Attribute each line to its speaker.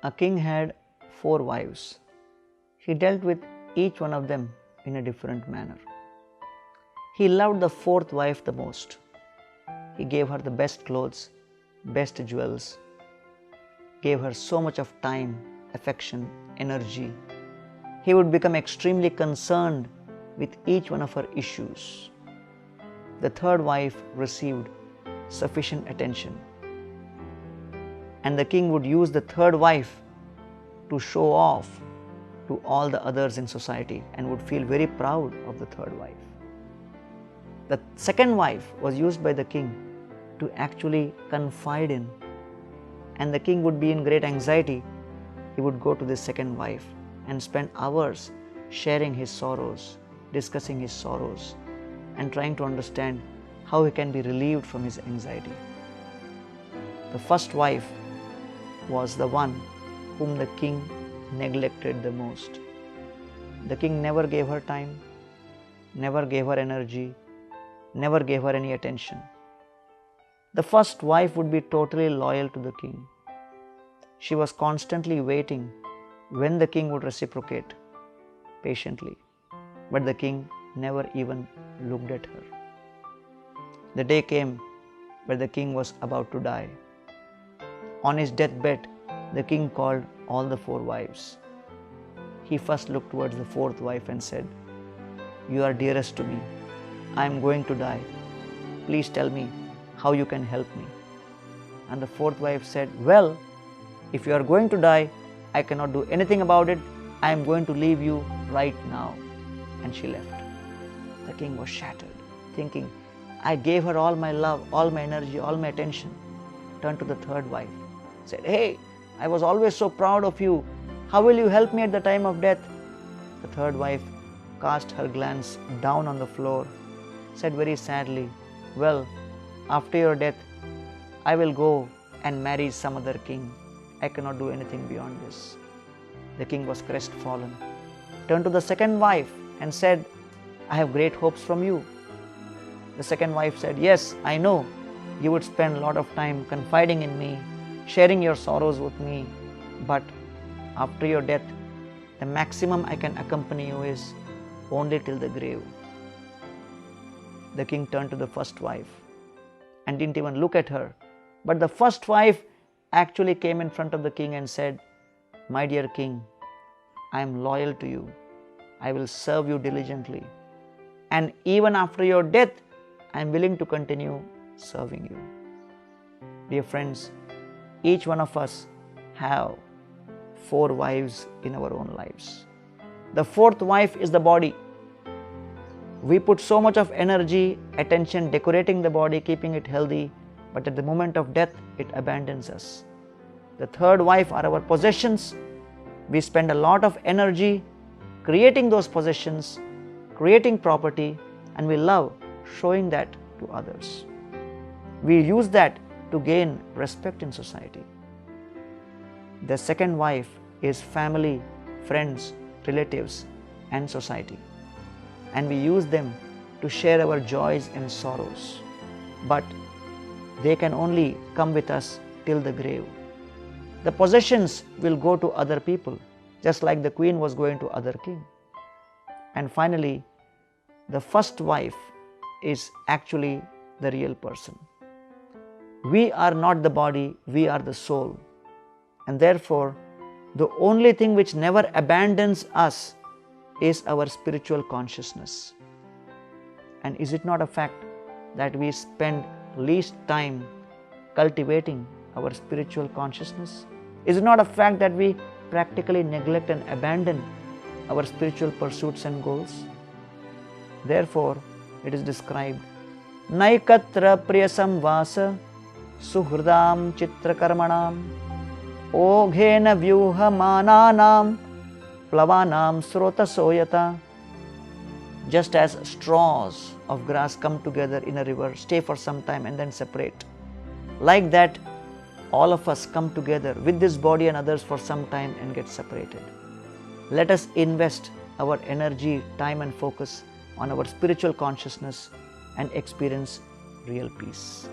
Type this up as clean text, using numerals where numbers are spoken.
Speaker 1: A king had 4 wives. He dealt with each one of them in a different manner. He loved the 4th wife the most. He gave her the best clothes, best jewels, gave her so much of time, affection, energy. He would become extremely concerned with each one of her issues. The 3rd wife received sufficient attention. And the king would use the 3rd wife to show off to all the others in society and would feel very proud of the 3rd wife. The 2nd wife was used by the king to actually confide in, and the king would be in great anxiety. He would go to the 2nd wife and spend hours sharing his sorrows, discussing his sorrows, and trying to understand how he can be relieved from his anxiety. The 1st wife was the one whom the king neglected the most. The king never gave her time, never gave her energy, never gave her any attention. The 1st wife would be totally loyal to the king. She was constantly waiting when the king would reciprocate patiently, but the king never even looked at her. The day came where the king was about to die. On his deathbed, the king called all the 4 wives. He first looked towards the 4th wife and said, "You are dearest to me. I am going to die. Please tell me how you can help me." And the 4th wife said, "Well, if you are going to die, I cannot do anything about it. I am going to leave you right now." And she left. The king was shattered, thinking, "I gave her all my love, all my energy, all my attention." Turned to the 3rd wife, said, "Hey, I was always so proud of you. How will you help me at the time of death?" The 3rd wife cast her glance down on the floor, said very sadly, "Well, after your death, I will go and marry some other king. I cannot do anything beyond this." The king was crestfallen, turned to the 2nd wife and said, "I have great hopes from you." The 2nd wife said, "Yes, I know. You would spend a lot of time confiding in me, sharing your sorrows with me, but after your death, the maximum I can accompany you is only till the grave." The king turned to the 1st wife and didn't even look at her. But the 1st wife actually came in front of the king and said, "My dear king, I am loyal to you. I will serve you diligently. And even after your death, I am willing to continue serving you." Dear friends, each one of us have 4 wives in our own lives. The 4th wife is the body. We put so much of energy, attention decorating the body, keeping it healthy, but at the moment of death, it abandons us. The 3rd wife are our possessions. We spend a lot of energy creating those possessions, creating property, and we love showing that to others. We use that to gain respect in society. The 2nd wife is family, friends, relatives, and society. And we use them to share our joys and sorrows. But they can only come with us till the grave. The possessions will go to other people, just like the queen was going to other king. And finally, the 1st wife is actually the real person. We are not the body, we are the soul. And therefore, the only thing which never abandons us is our spiritual consciousness. And is it not a fact that we spend least time cultivating our spiritual consciousness? Is it not a fact that we practically neglect and abandon our spiritual pursuits and goals? Therefore, it is described, Naikatra priyasam vasa suhrdam chitrakarmanam oghena vyuha mananam plavanam srotasoyata. Just as straws of grass come together in a river, stay for some time and then separate, like that all of us come together with this body and others for some time and get separated. Let us invest our energy, time and focus on our spiritual consciousness and experience real peace.